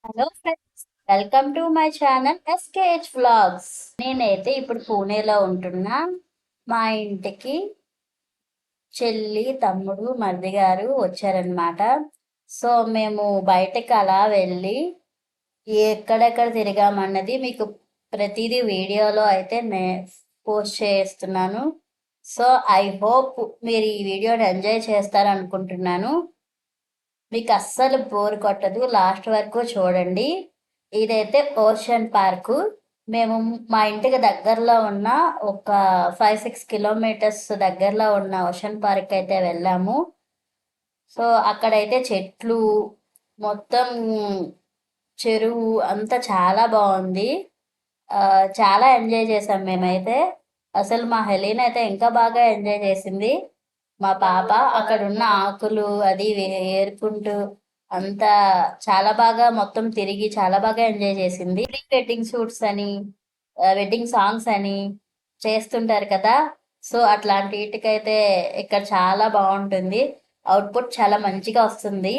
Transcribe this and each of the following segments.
Hello friends, welcome to my channel SKH vlogs. నేనైతే ఇప్పుడు పూణేలో ఉంటున్నా. మా ఇంటికి చెల్లి, తమ్ముడు, మరిది గారు వచ్చారనమాట. సో మేము బయటకు అలా వెళ్ళి ఎక్కడెక్కడ తిరిగామన్నది మీకు ప్రతిదీ వీడియోలో అయితే పోస్ట్ చేస్తున్నాను. సో ఐ హోప్ మీరు ఈ వీడియోని ఎంజాయ్ చేస్తారనుకుంటున్నాను. మీకు అస్సలు బోర్ కొట్టదు, లాస్ట్ వరకు చూడండి. ఇదైతే ఓషన్ పార్కు. మేము మా ఇంటికి దగ్గరలో ఉన్న ఒక 5-6 కిలోమీటర్స్ దగ్గరలో ఉన్న ఓషన్ పార్క్ అయితే వెళ్ళాము. సో అక్కడైతే చెట్లు, మొత్తం చెరువు అంతా చాలా బాగుంది. చాలా ఎంజాయ్ చేసాం మేమైతే. అసలు మా హెలీన్ అయితే ఇంకా బాగా ఎంజాయ్ చేసింది. మా పాప అక్కడ ఉన్న ఆకులు అది ఏరుకుంటూ అంతా చాలా బాగా మొత్తం తిరిగి చాలా బాగా ఎంజాయ్ చేసింది. ప్రీ వెడ్డింగ్ షూట్స్ అని, వెడ్డింగ్ సాంగ్స్ అని చేస్తుంటారు కదా. సో అట్లాంటి వీటికైతే ఇక్కడ చాలా బాగుంటుంది. అవుట్పుట్ చాలా మంచిగా వస్తుంది.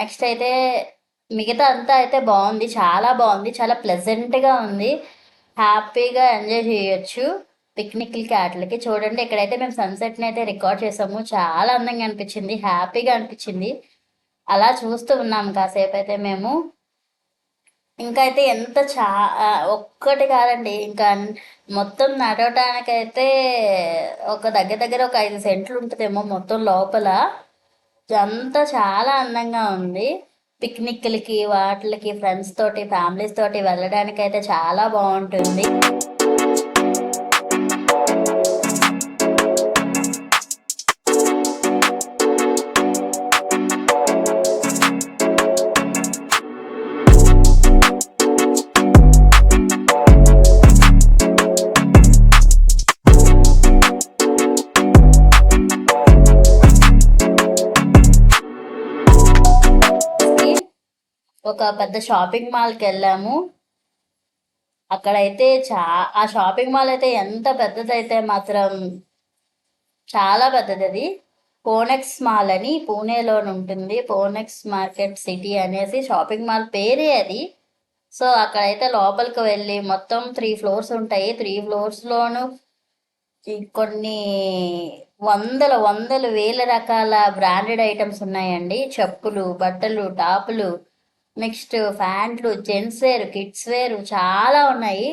నెక్స్ట్ అయితే మిగతా అంతా అయితే బాగుంది, చాలా బాగుంది, చాలా ప్లెజెంట్గా ఉంది. హ్యాపీగా ఎంజాయ్ చేయొచ్చు పిక్నిక్లకి వాటికి. చూడండి, ఇక్కడైతే మేము సన్సెట్ని అయితే రికార్డ్ చేసాము. చాలా అందంగా అనిపించింది, హ్యాపీగా అనిపించింది. అలా చూస్తూ ఉన్నాము కాసేపు అయితే మేము. ఇంకా అయితే ఎంత ఒక్కటి కాదండి, ఇంకా మొత్తం నడవటానికైతే ఒక దగ్గర దగ్గర ఒక 5 సెంట్లు ఉంటుందేమో మొత్తం లోపల. అంతా చాలా అందంగా ఉంది. పిక్నిక్లకి వాటికి ఫ్రెండ్స్ తోటి, ఫ్యామిలీస్ తోటి వెళ్ళడానికి అయితే చాలా బాగుంటుంది. ఒక పెద్ద షాపింగ్ మాల్కి వెళ్ళాము. అక్కడైతే ఆ షాపింగ్ మాల్ అయితే ఎంత పెద్దదైతే మాత్రం చాలా పెద్దది. అది పోనెక్స్ మాల్ అని పూణేలో ఉంటుంది. పోనెక్స్ మార్కెట్ సిటీ అనేసి షాపింగ్ మాల్ పేరే అది. సో అక్కడైతే లోపలికి వెళ్ళి మొత్తం 3 ఫ్లోర్స్ ఉంటాయి. 3 ఫ్లోర్స్లోనూ కొన్ని వందల వందల వేల రకాల బ్రాండెడ్ ఐటమ్స్ ఉన్నాయండి. చెప్పులు, బట్టలు, టాపులు, నెక్స్ట్ ప్యాంట్లు, జెంట్స్ వేర్, కిడ్స్ వేర్ చాలా ఉన్నాయి.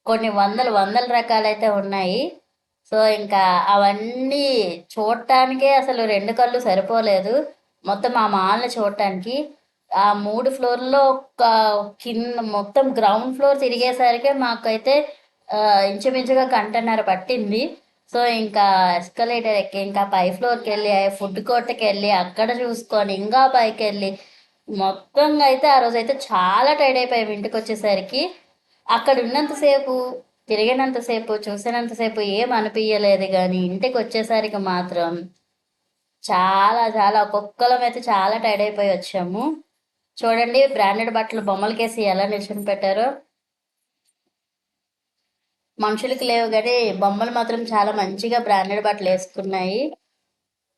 కొన్ని వందల వందల రకాలైతే ఉన్నాయి. సో ఇంకా అవన్నీ చూడటానికే అసలు 2 కళ్ళు సరిపోలేదు మొత్తం ఆ మాల్ని చూడటానికి. ఆ 3 ఫ్లోర్లో ఒక కింద మొత్తం గ్రౌండ్ ఫ్లోర్ తిరిగేసరికి మాకైతే ఇంచుమించుగా గంటన్నర పట్టింది. సో ఇంకా ఎస్కలేటర్ ఎక్కి ఇంకా పై ఫ్లోర్కి వెళ్ళి ఫుడ్ కోర్ట్కి వెళ్ళి అక్కడ చూసుకొని ఇంకా పైకి వెళ్ళి మొత్తంగా అయితే ఆ రోజు అయితే చాలా టైర్డ్ అయిపోయాం ఇంటికి వచ్చేసరికి. అక్కడ ఉన్నంతసేపు, తిరిగినంతసేపు, చూసినంతసేపు ఏం అనిపించలేదు, కానీ ఇంటికి వచ్చేసరికి మాత్రం చాలా చాలా ఒక్కొక్కలం అయితే చాలా టైర్డ్ అయిపోయి వచ్చాము. చూడండి, బ్రాండెడ్ బట్టలు బొమ్మలకేసి ఎలా నిల్చొని పెట్టారో. మనుషులకి లేవు కానీ బొమ్మలు మాత్రం చాలా మంచిగా బ్రాండెడ్ బట్టలు వేసుకున్నాయి.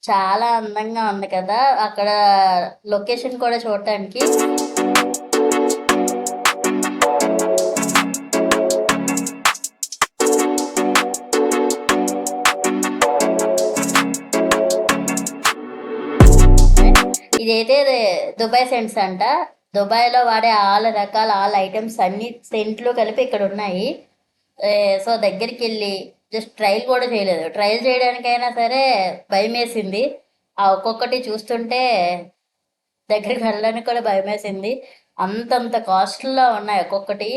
చాలా అందంగా ఉంది కదా అక్కడ లొకేషన్ కూడా చూడటానికి. ఇదైతే దుబాయ్ సెంట్స్ అంట. దుబాయ్లో వాడే ఆల్ ఐటమ్స్ అన్ని సెంట్లు కలిపి ఇక్కడ ఉన్నాయి. సో దగ్గరికి వెళ్ళి జస్ట్ ట్రయల్ కూడా చేయలేదు. ట్రయల్ చేయడానికైనా సరే భయం వేసింది. ఆ ఒక్కొక్కటి చూస్తుంటే దగ్గరికి వెళ్ళడానికి కూడా భయం వేసింది. అంతంత కాస్ట్లో ఉన్నాయి ఒక్కొక్కటి.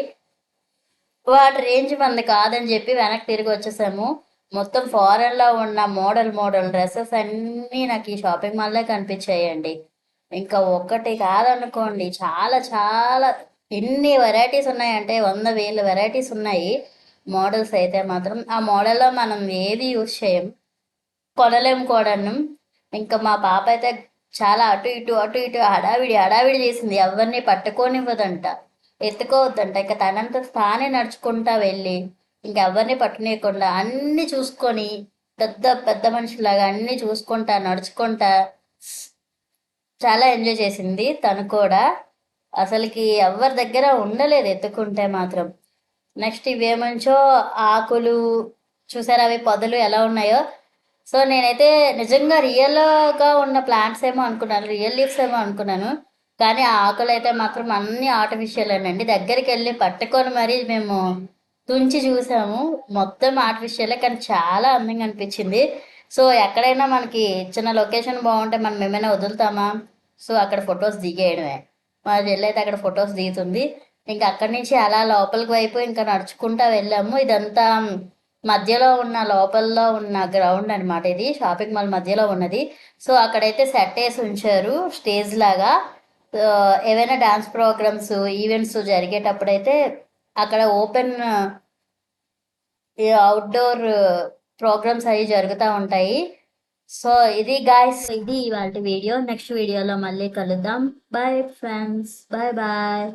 వాటి రేంజ్ మంది కాదని చెప్పి వెనక్కి తిరిగి వచ్చేసాము. మొత్తం ఫారెన్లో ఉన్న మోడల్ మోడల్ డ్రెస్సెస్ అన్నీ నాకు ఈ షాపింగ్ మాల్లో కనిపించాయండి. ఇంకా ఒక్కటి కాదనుకోండి, చాలా చాలా ఎన్ని వెరైటీస్ ఉన్నాయంటే 100,000 వెరైటీస్ ఉన్నాయి. మోడల్స్ అయితే మాత్రం ఆ మోడల్లో మనం ఏది యూజ్ చేయం, కొనలేము కూడాను. ఇంకా మా పాప అయితే చాలా అటు ఇటు అటు ఇటు హడావిడి హడావిడి చేసింది. ఎవరిని పట్టుకోనివ్వదంట, ఎత్తుకోవద్దంట. ఇంకా తనంత తానే నడుచుకుంటా వెళ్ళి ఇంకెవరిని పట్టునీయకుండా అన్నీ చూసుకొని పెద్ద పెద్ద మనిషిలాగా అన్ని చూసుకుంటా నడుచుకుంటా చాలా ఎంజాయ్ చేసింది తను కూడా. అసలుకి ఎవరి దగ్గర ఉండలేదు ఎత్తుకుంటే మాత్రం. నెక్స్ట్ ఇవేమంచో ఆకులు చూసారా, అవి పొదలు ఎలా ఉన్నాయో. సో నేనైతే నిజంగా రియల్గా ఉన్న ప్లాంట్స్ ఏమో అనుకున్నాను, రియల్ లీవ్స్ ఏమో అనుకున్నాను. కానీ ఆ ఆకులు అయితే మాత్రం అన్ని ఆర్టిఫిషియలేనండి. దగ్గరికి వెళ్ళి పట్టుకొని మరీ మేము తుంచి చూసాము. మొత్తం ఆర్టిఫిషియలే, కానీ చాలా అందంగా అనిపించింది. సో ఎక్కడైనా మనకి చిన్న లొకేషన్ బాగుంటే మనం ఏమైనా వదులుతామా? సో అక్కడ ఫొటోస్ దిగేయడమే. మా చెల్లి అయితే అక్కడ ఫొటోస్ దిగుతుంది. ఇంకా అక్కడి నుంచి అలా లోపలికి వైపు ఇంకా నడుచుకుంటా వెళ్ళాము. ఇదంతా మధ్యలో ఉన్న లోపల్లో ఉన్న గ్రౌండ్ అనమాట. ఇది షాపింగ్ మాల్ మధ్యలో ఉన్నది. సో అక్కడైతే సెట్ వేసి ఉంచారు స్టేజ్ లాగా. ఏవైనా డాన్స్ ప్రోగ్రామ్స్ ఈవెంట్స్ జరిగేటప్పుడైతే అక్కడ ఓపెన్ అవుట్డోర్ ప్రోగ్రామ్స్ అవి జరుగుతూ ఉంటాయి. సో ఇది గాయస్, ఇది ఇవాళ వీడియో. నెక్స్ట్ వీడియోలో మళ్ళీ కలుద్దాం. Bye friends, bye bye.